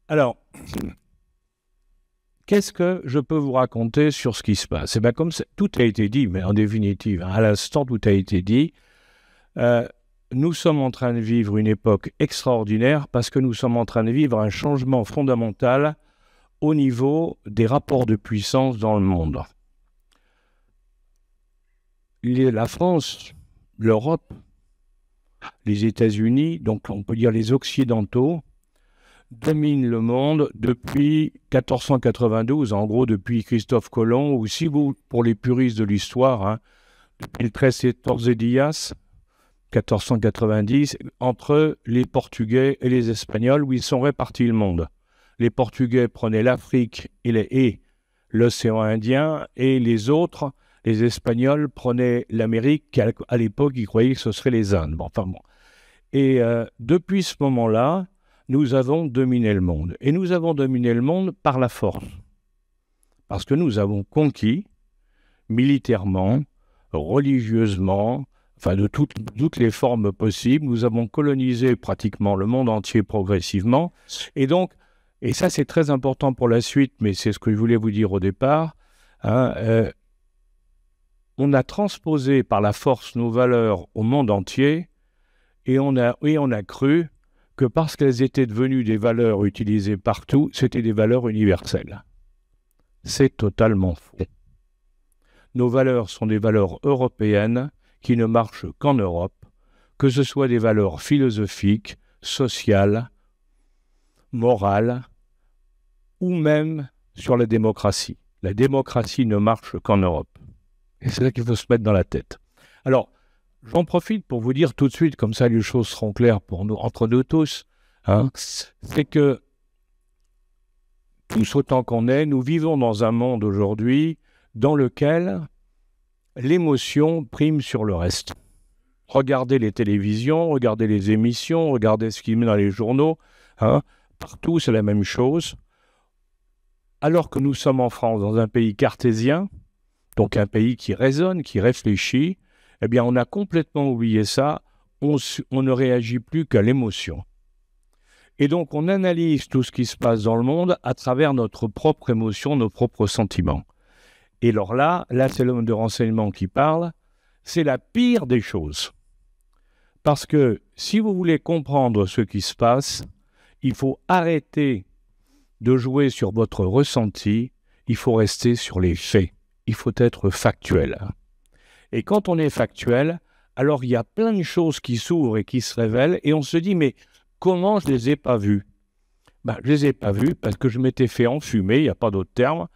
Alors, qu'est-ce que je peux vous raconter sur ce qui se passe? Eh bien, tout a été dit, mais en définitive, à l'instant, tout a été dit. Nous sommes en train de vivre une époque extraordinaire parce que nous sommes en train de vivre un changement fondamental au niveau des rapports de puissance dans le monde. La France, l'Europe, les États-Unis, donc on peut dire les Occidentaux, dominent le monde depuis 1492, en gros depuis Christophe Colomb, ou si vous, pour les puristes de l'histoire, depuis le 13-14 Díaz, 1490, entre les Portugais et les Espagnols, où ils sont répartis le monde. Les Portugais prenaient l'Afrique et l'océan Indien, et les autres, les Espagnols, prenaient l'Amérique, à l'époque, ils croyaient que ce serait les Indes. Bon. Et depuis ce moment-là, nous avons dominé le monde. Et nous avons dominé le monde par la force. Parce que nous avons conquis, militairement, religieusement, enfin de toutes les formes possibles, nous avons colonisé pratiquement le monde entier progressivement. Et donc, et ça c'est très important pour la suite, mais c'est ce que je voulais vous dire au départ, on a transposé par la force nos valeurs au monde entier, et on a cru que parce qu'elles étaient devenues des valeurs utilisées partout, c'était des valeurs universelles. C'est totalement faux. Nos valeurs sont des valeurs européennes qui ne marchent qu'en Europe, que ce soit des valeurs philosophiques, sociales, morales, ou même sur la démocratie. La démocratie ne marche qu'en Europe. Et c'est ça qu'il faut se mettre dans la tête. Alors, j'en profite pour vous dire tout de suite, comme ça les choses seront claires pour nous, entre nous tous, c'est que tous autant qu'on est, nous vivons dans un monde aujourd'hui dans lequel l'émotion prime sur le reste. Regardez les télévisions, regardez les émissions, regardez ce qu'il met dans les journaux, partout c'est la même chose. Alors que nous sommes en France, dans un pays cartésien, donc un pays qui raisonne, qui réfléchit, eh bien, on a complètement oublié ça, on ne réagit plus qu'à l'émotion. Et donc, on analyse tout ce qui se passe dans le monde à travers notre propre émotion, nos propres sentiments. Et alors là c'est l'homme de renseignement qui parle, c'est la pire des choses. Parce que si vous voulez comprendre ce qui se passe, il faut arrêter de jouer sur votre ressenti, il faut rester sur les faits, il faut être factuel. Et quand on est factuel, alors il y a plein de choses qui s'ouvrent et qui se révèlent, et on se dit, mais comment je ne les ai pas vues? Je ne les ai pas vues parce que je m'étais fait enfumer, il n'y a pas d'autre terme,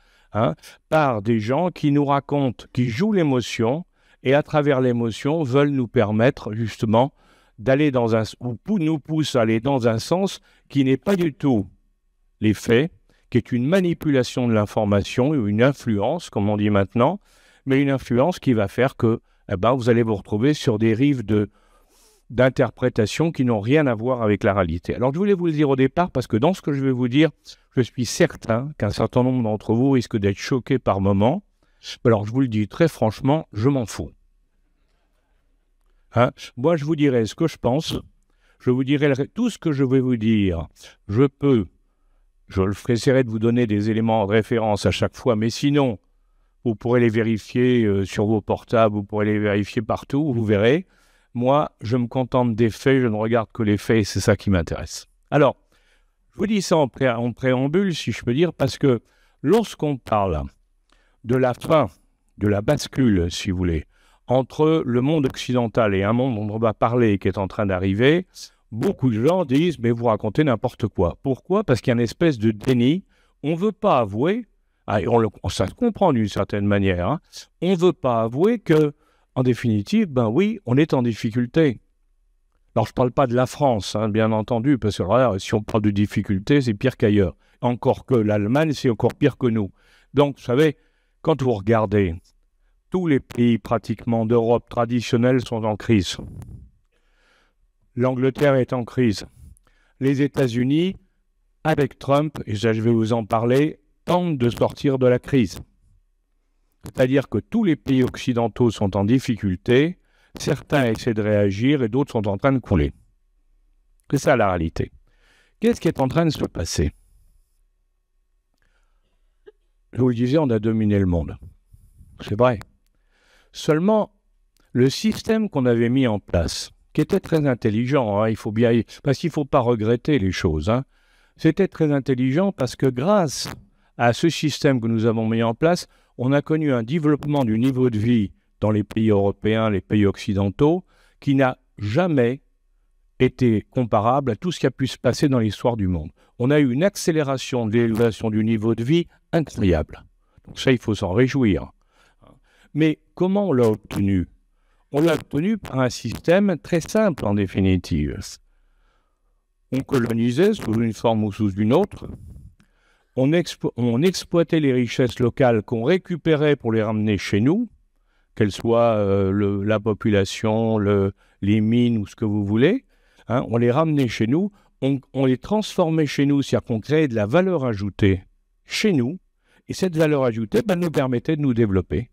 par des gens qui nous racontent, qui jouent l'émotion, et à travers l'émotion veulent nous permettre justement d'aller dans ou nous poussent à aller dans un sens qui n'est pas du tout les faits, qui est une manipulation de l'information ou une influence, comme on dit maintenant, mais une influence qui va faire que vous allez vous retrouver sur des rives d'interprétations qui n'ont rien à voir avec la réalité. Alors je voulais vous le dire au départ parce que dans ce que je vais vous dire, je suis certain qu'un certain nombre d'entre vous risquent d'être choqués par moments. Alors je vous le dis très franchement, je m'en fous. Moi je vous dirai ce que je pense, je vous dirai tout ce que je vais vous dire, je essaierai de vous donner des éléments de référence à chaque fois, mais sinon, vous pourrez les vérifier sur vos portables, vous pourrez les vérifier partout, vous verrez. Moi, je me contente des faits, je ne regarde que les faits, et c'est ça qui m'intéresse. Alors, je vous dis ça en préambule, si je peux dire, parce que lorsqu'on parle de la fin, de la bascule, si vous voulez, entre le monde occidental et un monde dont on va parler qui est en train d'arriver, beaucoup de gens disent « mais vous racontez n'importe quoi ». Pourquoi? Parce qu'il y a une espèce de déni. On ne veut pas avouer, ça se comprend d'une certaine manière, on ne veut pas avouer que, en définitive, oui, on est en difficulté. Alors, je ne parle pas de la France, bien entendu, parce que là, si on parle de difficulté, c'est pire qu'ailleurs. Encore que l'Allemagne, c'est encore pire que nous. Donc, vous savez, quand vous regardez, tous les pays pratiquement d'Europe traditionnelle sont en crise. L'Angleterre est en crise. Les États-Unis, avec Trump, et ça je vais vous en parler, tentent de sortir de la crise. C'est-à-dire que tous les pays occidentaux sont en difficulté, certains essaient de réagir et d'autres sont en train de couler. C'est ça la réalité. Qu'est-ce qui est en train de se passer? je vous le disais, on a dominé le monde. C'est vrai. Seulement, le système qu'on avait mis en place, qui était très intelligent, il faut bien, parce qu'il ne faut pas regretter les choses, c'était très intelligent parce que grâce à ce système que nous avons mis en place, on a connu un développement du niveau de vie dans les pays européens, les pays occidentaux, qui n'a jamais été comparable à tout ce qui a pu se passer dans l'histoire du monde. On a eu une accélération de l'élévation du niveau de vie incroyable. Donc ça, il faut s'en réjouir. Mais comment on l'a obtenu? On l'a obtenu par un système très simple en définitive. On colonisait sous une forme ou sous une autre. On exploitait les richesses locales qu'on récupérait pour les ramener chez nous, qu'elles soient la population, les mines ou ce que vous voulez. On les ramenait chez nous, on les transformait chez nous, c'est-à-dire qu'on créait de la valeur ajoutée chez nous, et cette valeur ajoutée nous permettait de nous développer.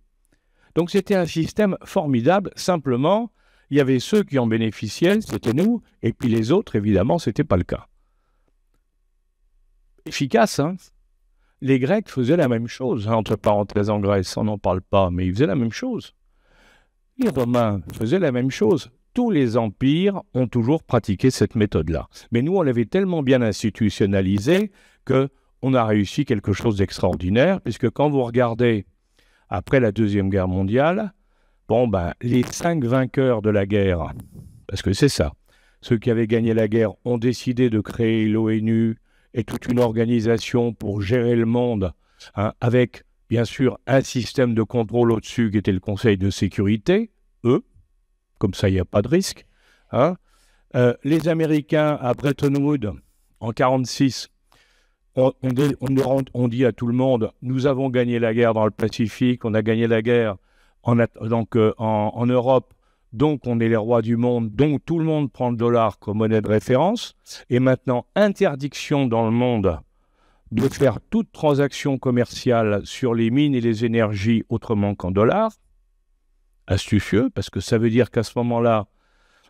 Donc c'était un système formidable, simplement, il y avait ceux qui en bénéficiaient, c'était nous, et puis les autres, évidemment, ce n'était pas le cas. Efficace, Les Grecs faisaient la même chose, entre parenthèses en Grèce, on n'en parle pas, mais ils faisaient la même chose. Les Romains faisaient la même chose. Tous les empires ont toujours pratiqué cette méthode-là. Mais nous, on l'avait tellement bien institutionnalisé qu'on a réussi quelque chose d'extraordinaire, puisque quand vous regardez après la Deuxième Guerre mondiale, les 5 vainqueurs de la guerre, parce que c'est ça, ceux qui avaient gagné la guerre ont décidé de créer l'ONU et toute une organisation pour gérer le monde, avec bien sûr un système de contrôle au-dessus qui était le Conseil de sécurité, comme ça il n'y a pas de risque. Les Américains à Bretton Woods en 1946, on dit à tout le monde, nous avons gagné la guerre dans le Pacifique, on a gagné la guerre en Europe, donc on est les rois du monde, donc tout le monde prend le dollar comme monnaie de référence, et maintenant interdiction dans le monde de faire toute transaction commerciale sur les mines et les énergies autrement qu'en dollars. Astucieux, parce que ça veut dire qu'à ce moment-là,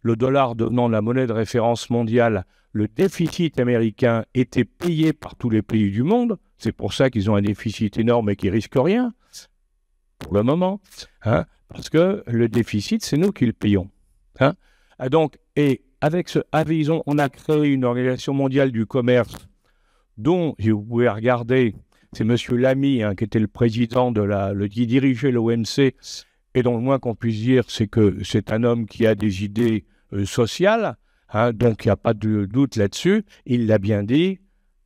le dollar devenant la monnaie de référence mondiale, le déficit américain était payé par tous les pays du monde. C'est pour ça qu'ils ont un déficit énorme et qu'ils ne risquent rien, pour le moment. Parce que le déficit, c'est nous qui le payons. Et avec on a créé une organisation mondiale du commerce dont, si vous pouvez regarder, c'est M. Lamy, qui était le président qui dirigeait l'OMC, et dont le moins qu'on puisse dire, c'est que c'est un homme qui a des idées sociales, donc il n'y a pas de doute là-dessus. Il l'a bien dit,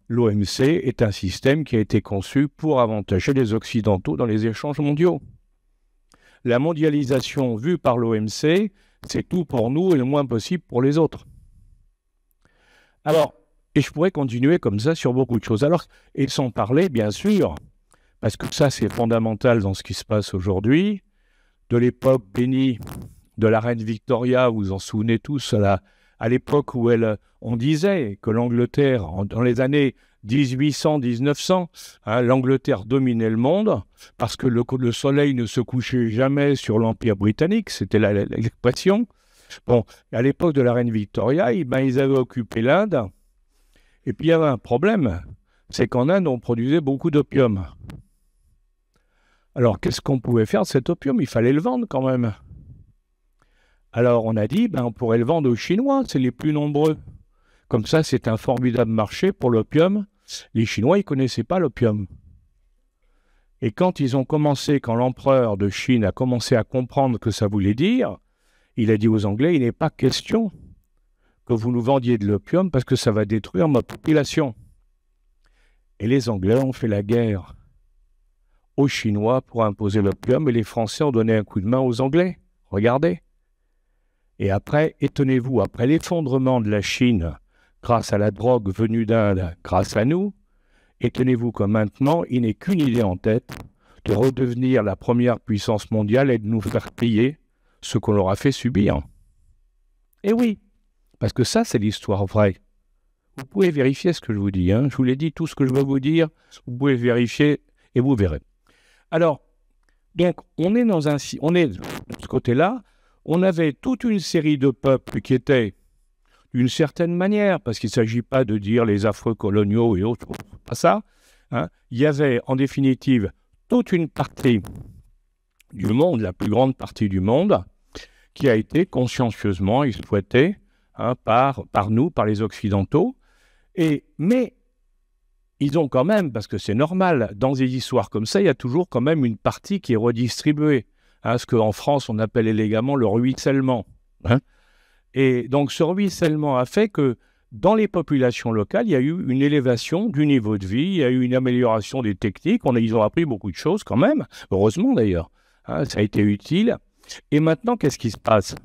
l'OMC est un système qui a été conçu pour avantager les Occidentaux dans les échanges mondiaux. La mondialisation vue par l'OMC, c'est tout pour nous et le moins possible pour les autres. Alors, et je pourrais continuer comme ça sur beaucoup de choses. Alors, et sans parler, bien sûr, parce que ça c'est fondamental dans ce qui se passe aujourd'hui, de l'époque bénie de la reine Victoria, vous vous en souvenez tous, à l'époque où on disait que l'Angleterre, dans les années 1800-1900, l'Angleterre dominait le monde parce que le soleil ne se couchait jamais sur l'Empire britannique, c'était l'expression. À l'époque de la reine Victoria, ils avaient occupé l'Inde, et puis il y avait un problème, c'est qu'en Inde, on produisait beaucoup d'opium. Alors, qu'est-ce qu'on pouvait faire de cet opium? Il fallait le vendre quand même. Alors, on a dit, on pourrait le vendre aux Chinois, c'est les plus nombreux. Comme ça, c'est un formidable marché pour l'opium. Les Chinois, ils ne connaissaient pas l'opium. Et quand l'empereur de Chine a commencé à comprendre ce que ça voulait dire, il a dit aux Anglais, il n'est pas question que vous nous vendiez de l'opium parce que ça va détruire ma population. Et les Anglais ont fait la guerre aux Chinois pour imposer l'opium, et les Français ont donné un coup de main aux Anglais. Regardez. Et après, étonnez-vous, après l'effondrement de la Chine, grâce à la drogue venue d'Inde, grâce à nous, étonnez-vous que maintenant, il n'est qu'une idée en tête, de redevenir la première puissance mondiale et de nous faire payer ce qu'on leur a fait subir. Et oui, parce que ça, c'est l'histoire vraie. Vous pouvez vérifier ce que je vous dis. Je vous l'ai dit, tout ce que je vais vous dire, vous pouvez vérifier et vous verrez. Alors, donc, on est de ce côté-là, on avait toute une série de peuples qui étaient, d'une certaine manière, parce qu'il ne s'agit pas de dire les affreux coloniaux et autres, pas ça, hein, il y avait en définitive toute une partie du monde, la plus grande partie du monde, qui a été consciencieusement exploitée, hein, par nous, par les Occidentaux. Mais ils ont quand même, parce que c'est normal, dans des histoires comme ça, il y a toujours quand même une partie qui est redistribuée, hein, ce qu'en France on appelle élégamment le ruissellement. Hein. Et donc ce ruissellement a fait que dans les populations locales, il y a eu une élévation du niveau de vie, il y a eu une amélioration des techniques, ils ont appris beaucoup de choses quand même, heureusement d'ailleurs, hein, ça a été utile. Et maintenant, qu'est-ce qui se passe?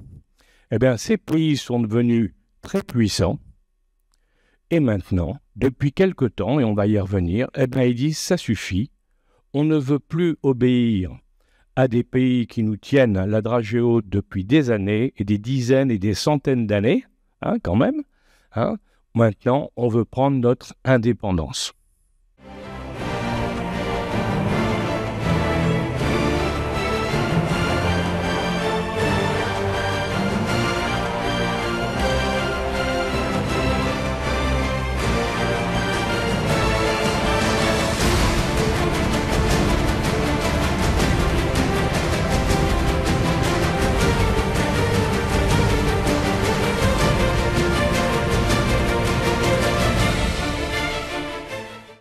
Eh bien, ces pays sont devenus très puissants, et maintenant, depuis quelque temps, et on va y revenir, eh bien, ils disent ça suffit, on ne veut plus obéir à des pays qui nous tiennent la dragée haute depuis des années, et des dizaines et des centaines d'années, hein, quand même. Hein. Maintenant, on veut prendre notre indépendance.